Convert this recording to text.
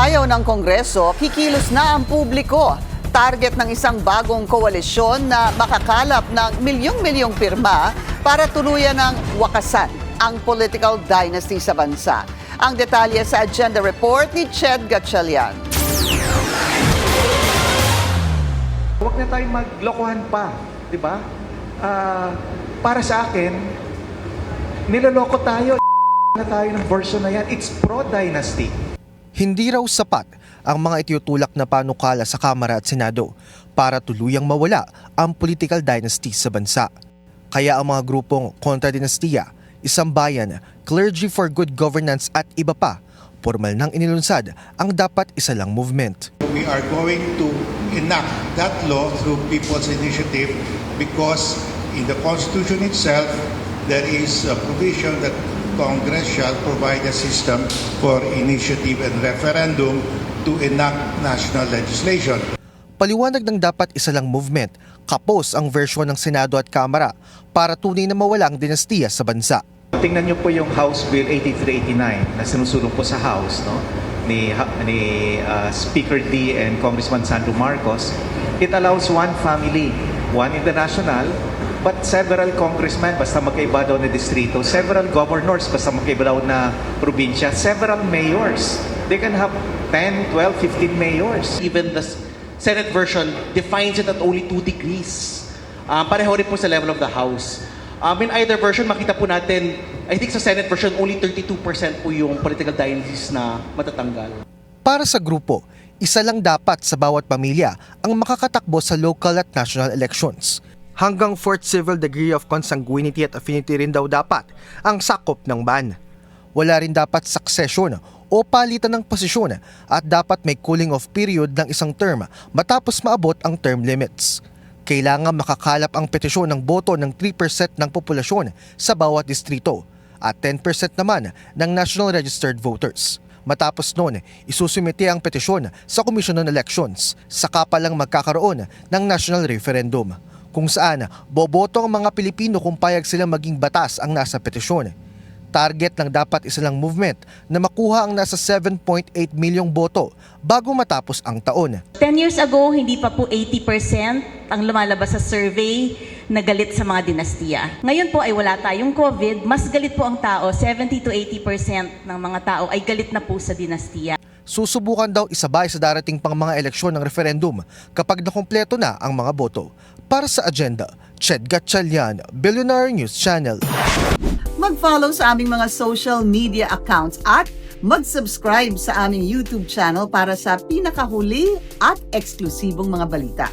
ayaw ng Kongreso, kikilos na ang publiko. Target ng isang bagong koalisyon na makakalap ng milyong-milyong pirma para tuluyan ng wakasan ang political dynasty sa bansa. Ang detalye sa agenda report ni Ched Gatchalian. Huwag na tayong maglokohan pa, di ba? Para sa akin, niloloko tayo, na tayo ng version na yan. It's pro-dynasty. Hindi raw sapat ang mga itutulak na panukala sa Kamara at Senado para tuluyang mawala ang political dynasty sa bansa. Kaya ang mga grupong kontra-dinastiya, Isang Bayan, Clergy for Good Governance at iba pa, formal nang inilunsad ang Dapat Isa Lang movement. We are going to enact that law through people's initiative because in the Constitution itself, there is a provision that Congress shall provide a system for initiative and referendum to enact national legislation. Paliwanag ng Dapat Isa Lang movement, kapos ang versyon ng Senado at Kamara para tunay na mawala ang dinastiya sa bansa. Tingnan niyo po yung House Bill 8389 na sinusulong po sa House, no? ni Speaker D and Congressman Sandro Marcos. It allows one family, one in the national, but several congressmen basta magkaiba daw na distrito, several governors basta magkaiba daw na probinsya, several mayors. They can have 10, 12, 15 mayors. Even the Senate version defines it at only 2 degrees. Pareho rin po sa level of the House. In either version, makita po natin, I think sa Senate version, only 32% po yung political dynasties na matatanggal. Para sa grupo, isa lang dapat sa bawat pamilya ang makakatakbo sa local at national elections. Hanggang 4th civil degree of consanguinity at affinity rin daw dapat ang sakop ng ban. Wala rin dapat succession o palitan ng posisyon at dapat may cooling off period ng isang term matapos maabot ang term limits. Kailangan makakalap ang petisyon ng boto ng 3% ng populasyon sa bawat distrito at 10% naman ng national registered voters. Matapos noon, isusumite ang petisyon sa Commission on Elections, saka pa lang magkakaroon ng national referendum, kung saan boboto ang mga Pilipino kung payag silang maging batas ang nasa petisyon. Target ng Dapat Isa Lang movement na makuha ang nasa 7.8 milyong boto bago matapos ang taon. 10 years ago, hindi pa po 80% ang lumalabas sa survey na galit sa mga dinastiya. Ngayon po ay wala tayong COVID, mas galit po ang tao, 70 to 80% ng mga tao ay galit na po sa dinastiya. Susubukan daw isabay sa darating pang mga eleksyon ng referendum kapag nakumpleto na ang mga boto. Para sa agenda, Ched Gatchalian, Billionaire News Channel. Mag-follow sa aming mga social media accounts at mag-subscribe sa aming YouTube channel para sa pinakahuli at eksklusibong mga balita.